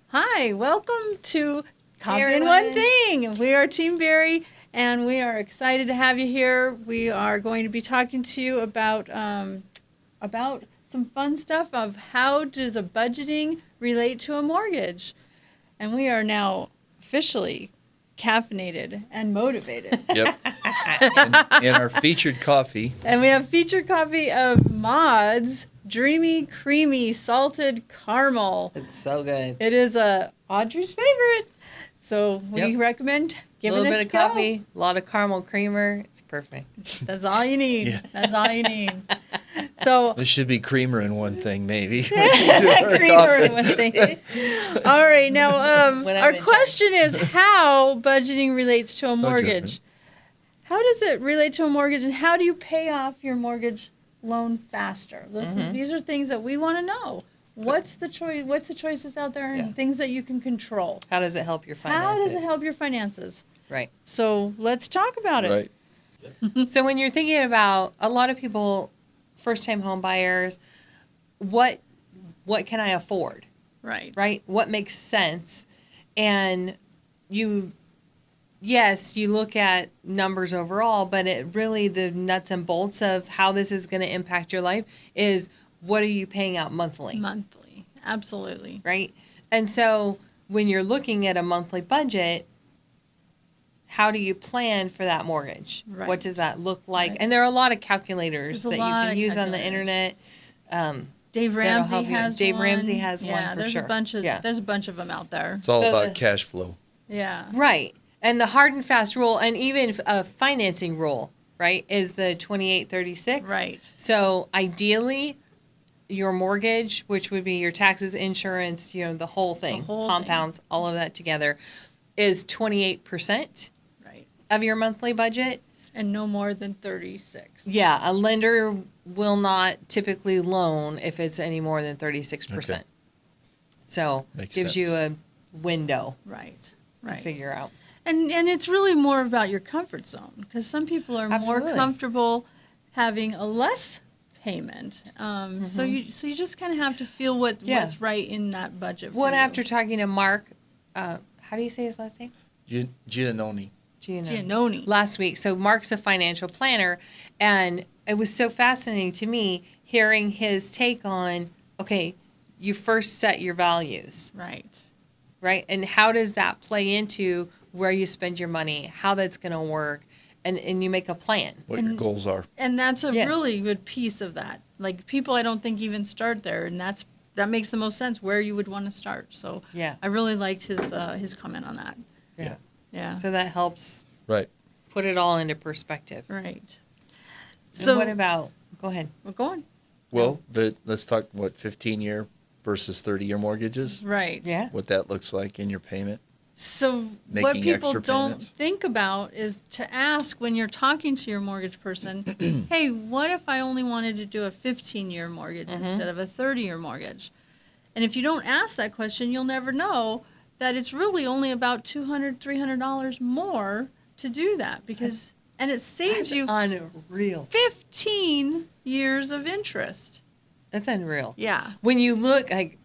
Hi, welcome to Coffee and One Thing. We are Team Barry, and we are excited to have you here. We are going to be talking to you about some fun stuff of how does a budgeting relate to a mortgage. And we are now officially caffeinated and motivated. Yep. and our featured coffee. And we have featured coffee of Maud's Dreamy Creamy Salted Caramel. It's so good. It is Audrey's favorite. So we recommend giving it a little bit of go. coffee, a lot of caramel creamer. It's perfect. That's all you need. Yeah. That's all you need. So There should be creamer in one thing, maybe. creamer in one thing. All right, now When I'm our in question is how budgeting relates to a mortgage. judgment. How does it relate to a mortgage, and how do you pay off your mortgage loan faster? These are things that we want to know. What's the choice? What's the choices out there, and things that you can control? How does it help your finances? How does it help your finances? Right. So let's talk about it. Right. So when you're thinking about a lot of people, first-time home buyers, what can I afford? Right. Right? What makes sense? And yes, you look at numbers overall, but it really the nuts and bolts of how this is going to impact your life is what are you paying out monthly? Monthly. Absolutely. Right? And so when you're looking at a monthly budget, how do you plan for that mortgage? Right. What does that look like? Right. And there are a lot of calculators There's a that you lot can of use on the calculators. internet. Dave That'll Ramsey help you. has Dave one. Ramsey has one Yeah, for there's sure. a bunch of Yeah. there's a bunch of them out there. It's all So about the- cash flow. Yeah. Right. And the hard and fast rule, and even a financing rule, right, is the 2836. Right. So ideally, your mortgage, which would be your taxes, insurance, the whole thing, whole compounds, all of that together, is 28% Right. of your monthly budget. And no more than 36. Yeah, a lender will not typically loan if it's any more than 36%. Okay. So Makes gives you a sense. window Right. to Right. figure out. And it's really more about your comfort zone, because some people are Absolutely. more comfortable having a less payment. So you just kind of have to feel what's right in that budget. Well, for you. after talking to Mark, how do you say his last name? Giannoni. Giannoni. Last week. So Mark's a financial planner, and it was so fascinating to me hearing his take on, okay, you first set your values, Right. right? And how does that play into where you spend your money, how that's going to work, and you make a plan. What your goals are. And that's a Yes. really good piece of that. Like, people I don't think even start there, and that makes the most sense where you would want to start. So Yeah. I really liked his comment on that. Yeah. Yeah. So that helps Right. put it all into perspective. Right. So So what about, go ahead. we're going. Well, let's talk 15-year versus 30-year mortgages. Right. Yeah. What that looks like in your payment. So what Making people extra don't payments. think about is to ask when you're talking to your mortgage person, hey, what if I only wanted to do a 15-year mortgage instead of a 30-year mortgage? And if you don't ask that question, you'll never know that it's really only about $200, $300 more to do that, and it saves you Unreal. 15 years of interest. That's unreal. Yeah. When you look, like,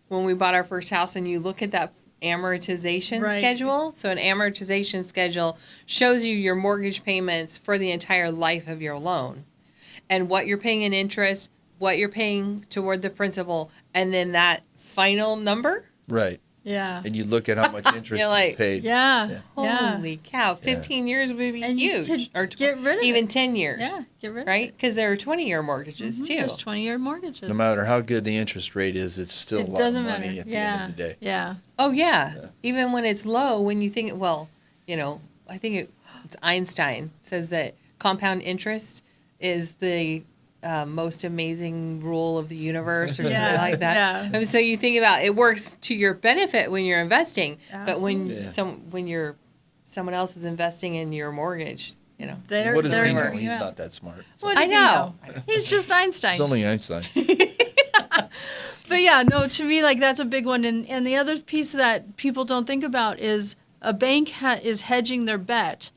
when we bought our first house and you look at that amortization Right. schedule, so an amortization schedule shows you your mortgage payments for the entire life of your loan and what you're paying in interest, what you're paying toward the principal, and then that final number. Right. Yeah. And you look at how much interest You're like, you paid. Yeah. Yeah. Holy cow, 15 years would be And you huge. could Or get rid of even it. 10 years. Yeah. Get rid of Right? it. Because there are 20-year mortgages, too. There's 20-year mortgages. No matter how good the interest rate is, it's still a It lot doesn't of money matter. at the Yeah. end of the day. Yeah. Oh, yeah. Yeah. Even when it's low, when you think, well, I think it's Einstein says that compound interest is the most amazing rule of the universe or something Yeah, like that. yeah. And so you think about it works to your benefit when you're investing, but Absolutely. when you're someone else is investing in your mortgage, you know. What does they're he know? hearing He's you out. not that smart. So. What does he know. He's just Einstein. It's only Einstein. But yeah, no, to me, like, that's a big one. And the other piece that people don't think about is a bank is hedging their bet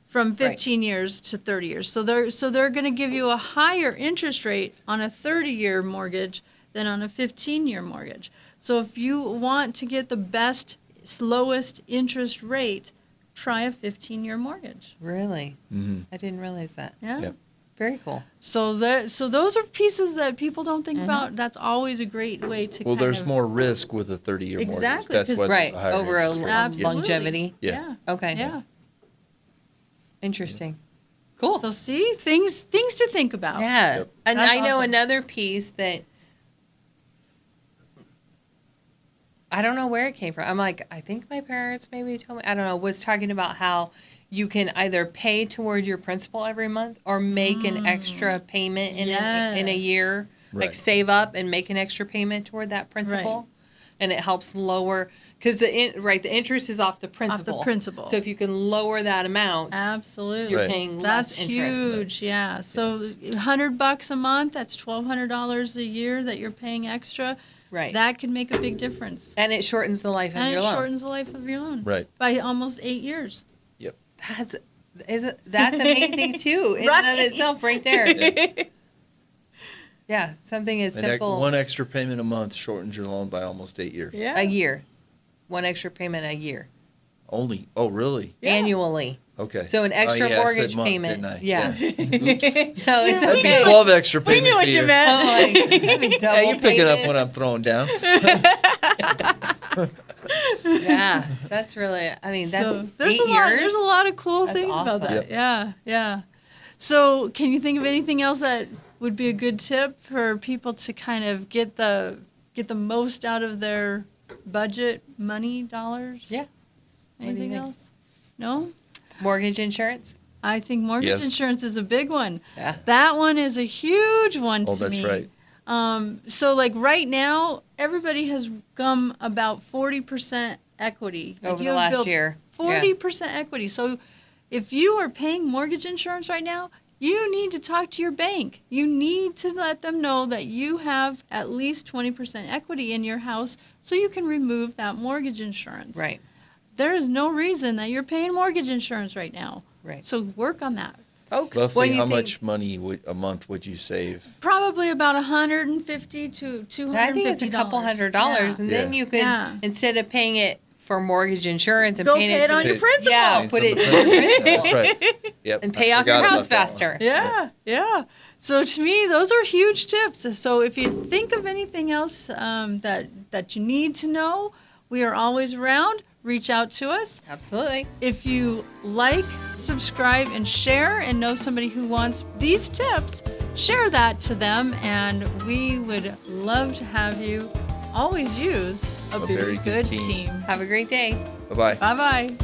from 15 years to 30 years. So they're going to give you a higher interest rate on a 30-year mortgage than on a 15-year mortgage. So if you want to get the best, lowest interest rate, try a 15-year mortgage. Really? Mm-hmm. I didn't realize that. Yeah. Yep. Very cool. So those are pieces that people don't think about. That's always a great way to Well, kind there's of, more risk with a 30-year mortgage. Exactly, That's 'cause- why Right. there's a higher Over a interest rate. Absolutely. longevity. Yeah. Okay. Yeah. Interesting. Cool. So see, things to think about. Yeah. Yep. And That's I know awesome. another piece that I don't know where it came from. I'm like, I think my parents maybe told me, I don't know, was talking about how you can either pay toward your principal every month or make an extra payment in a Yes. year. Like Right. save up and make an extra payment toward that principal. Right. And it helps lower, because the interest is off the principal. principal. So if you can lower that amount, Absolutely. you're Right. paying That's less interest. huge. Yeah. So $100 a month, that's $1,200 a year that you're paying extra. Right. That could make a big difference. And it shortens the life of And your it loan. shortens the life of your loan. Right. By almost 8 years. That's amazing too in and of itself right there. Yeah, something as And simple one extra payment a month shortens your loan by almost 8 years. Yeah. a year. One extra payment a year. Only? Oh, really? Yeah. Annually. Okay. So an extra Oh, yeah, I said mortgage month, payment. didn't I? Yeah. Oops. No, it's That'd okay. be 12 extra We payments knew what a you year. meant. Oh, like, that'd be double Yeah, you're picking up payment. what I'm throwing down. Yeah, that's really. I mean, that's So there's 8 a lot. years. There's a lot of cool That's things about awesome. that. Yep. Yeah, yeah. So, can you think of anything else that would be a good tip for people to kind of get the most out of their budget, money, dollars? Yeah. do you Anything think? else? No. Mortgage insurance. I think mortgage Yes. insurance is a big one. Yeah. That one is a huge one Oh, to me. that's right. So like right now, everybody has come about 40% equity. Like Over you the have last built year. 40% equity. So if you are paying mortgage insurance right now, you need to talk to your bank. You need to let them know that you have at least 20% equity in your house so you can remove that mortgage insurance. Right. There is no reason that you're paying mortgage insurance right now. Right. So work on that, folks. Roughly, you how think- much money a month would you save? Probably about $150 to $250. I think it's a couple $100, and then Yeah. you could Yeah. instead of paying it for mortgage insurance and Go paying pay it to on the- your principal. Yeah, Paid put on it the to your principal. principal. That's right. Yep. And I pay off your forgot house about that one. faster. Yeah, yeah. So to me, those are huge tips. So if you think of anything else that you need to know, we are always around. Reach out to us. Absolutely. If you like, subscribe, and share, and know somebody who wants these tips, share that to them, and we would love to have you always use a very good team. Have a great day. Bye-bye. Bye-bye.